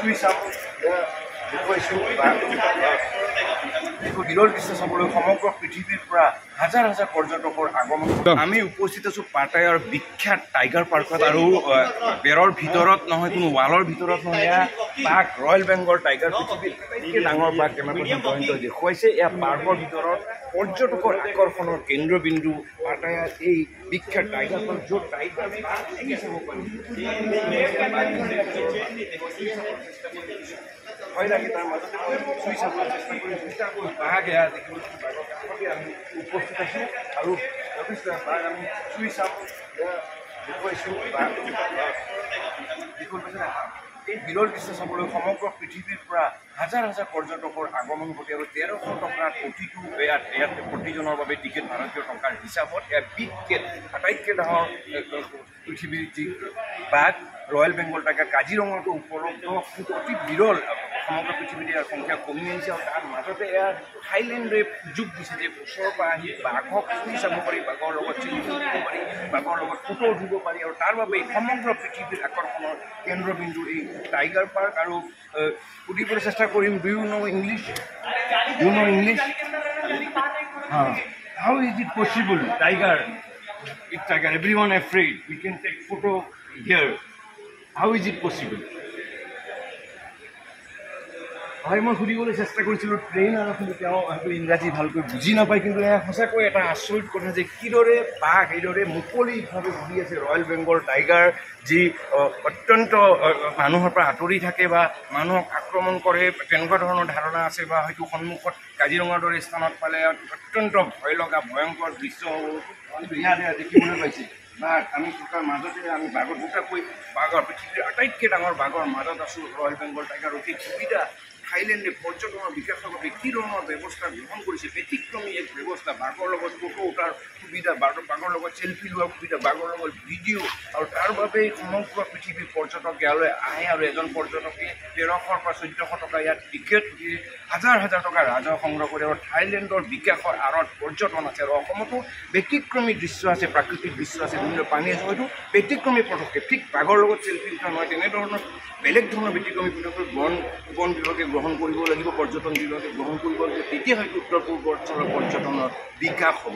চুই চাওঁ দেখুৱাইছোঁ বিৰল দৃশ্য চাবলৈ সমগ্ৰ পৃথিৱীৰ পৰা হাজাৰ হাজাৰ পৰ্যটকৰ আগমন। আমি উপস্থিত আছোঁ পাটায়াৰ বিখ্যাত টাইগাৰ পাৰ্কত আৰু বেৰৰ ভিতৰত নহয়, কোনো ৱালৰ ভিতৰত নহয়, এয়া বাঘ ৰয়েল বেংগল টাইগাৰ পৃথিৱীৰ আটাইতকৈ ডাঙৰ বাঘ কেমেৰাখন জয়ন্ত দেখুৱাইছে। এয়া পাৰ্কৰ ভিতৰত পৰ্যটকৰ আকৰ্ষণৰ কেন্দ্ৰবিন্দু পাটায়াৰ এই বিখ্যাত টাইগাৰ পাৰ্ক, য'ত টাইগাৰ চাব পাৰি। ভয় লাগে, তাৰ মাজতে মই চুই চাবলৈ চেষ্টা কৰি দুটাকৈ বাঘ এয়া দেখিবলৈ বাঘৰ কাষতে আমি উপস্থিত আছোঁ আৰু বাঘ আমি চুই চাওঁ দেখুৱাইছোঁ। এই বিৰল দৃশ্য চাবলৈ সমগ্ৰ পৃথিৱীৰ পৰা হাজাৰ হাজাৰ পৰ্যটকৰ আগমন ঘটে আৰু 1300 টকাৰ প্ৰতিটো ইয়াত প্ৰতিজনৰ বাবে টিকেট ভাৰতীয় টকাৰ হিচাপত এয়া বিখ্যাত আটাইতকৈ ডাঙৰ পৃথিৱীৰ যি বাঘ ৰয়েল বেংগল টাইগাৰ কাজিৰঙাতো উপলব্ধ, কিন্তু অতি বিৰল। সমগ্ৰ পৃথিৱীতে ইয়াৰ সংখ্যা কমি আহিছে আৰু তাৰ মাজতে এয়া থাইলেণ্ডে সুযোগ দিছে যে ওচৰৰ পৰা আহি বাঘক চুই চাব পাৰি, বাঘৰ লগত চেলফি উঠিব পাৰি, বাঘৰ লগত ফটো উঠিব পাৰি আৰু তাৰ বাবে সমগ্ৰ পৃথিৱীৰ আকৰ্ষণৰ কেন্দ্ৰবিন্দু এই টাইগাৰ পাৰ্ক। আৰু সুধিবলৈ চেষ্টা কৰিম, do you know' English? You know' English? How is it possible, tiger? It's tiger, everyone afraid. We can take photo here. How is it possible? হয়, মই সুধিবলৈ চেষ্টা কৰিছিলোঁ ট্ৰেইনাৰ, কিন্তু তেওঁ হয়তো ইংৰাজী ভালকৈ বুজি নাপায়। কিন্তু এয়া সঁচাকৈ এটা আচৰিত কথা যে কিদৰে বাঘ এইদৰে মুকলিভাৱে ঘূৰি আছে ৰয়েল বেংগল টাইগাৰ, যি অত্যন্ত মানুহৰ পৰা আঁতৰি থাকে বা মানুহক আক্ৰমণ কৰে তেনেকুৱা ধৰণৰ ধাৰণা আছে, বা হয়তো সন্মুখত কাজিৰঙাৰ দৰে স্থানত পালে অত্যন্ত ভয় লগা ভয়ংকৰ দৃশ্য ইয়াতে দেখিবলৈ পাইছে। বাঘ আমি থকাৰ মাজতে আমি বাঘৰ দুটাকৈ বাঘৰ পৃথিৱীৰ আটাইতকৈ ডাঙৰ বাঘৰ মাজত আছোঁ ৰয়েল বেংগল টাইগাৰ। অতি সুবিধা থাইলেণ্ডে পৰ্যটনৰ বিকাশৰ বাবে কি ধৰণৰ ব্যৱস্থা গ্ৰহণ কৰিছে, ব্যতিক্ৰমী এক ব্যৱস্থা। বাঘৰ লগত ফটো উঠাৰ সুবিধা, বাঘৰ লগত চেলফি লোৱাৰ সুবিধা, বাঘৰ লগত ভিডিঅ', আৰু তাৰ বাবেই সমগ্ৰ পৃথিৱীৰ পৰ্যটক ইয়ালৈ আহে। আৰু এজন পৰ্যটকে 1300 পৰা 1400 টকা ইয়াত টিকেট দি হাজাৰ হাজাৰ টকা ৰাজহ সংগ্ৰহ কৰে। আৰু থাইলেণ্ডৰ বিকাশৰ আঁৰত পৰ্যটন আছে, আৰু অসমতো ব্যতিক্ৰমী দৃশ্য আছে, প্ৰাকৃতিক দৃশ্য আছে, বিভিন্ন পানী আছে, হয়তো ব্যতিক্ৰমী পদক্ষেপ। ঠিক বাঘৰ লগত চেলফি উঠা নহয়, তেনেধৰণৰ বেলেগ ধৰণৰ ব্যতিক্ৰমী পদক্ষেপ বন বিভাগে গ্ৰহণ কৰিব লাগিব, পৰ্যটন বিভাগে গ্ৰহণ কৰিব লাগিব, তেতিয়া হয়তো উত্তৰ পূৰ্বাঞ্চলৰ পৰ্যটনৰ বিকাশ হ'ব।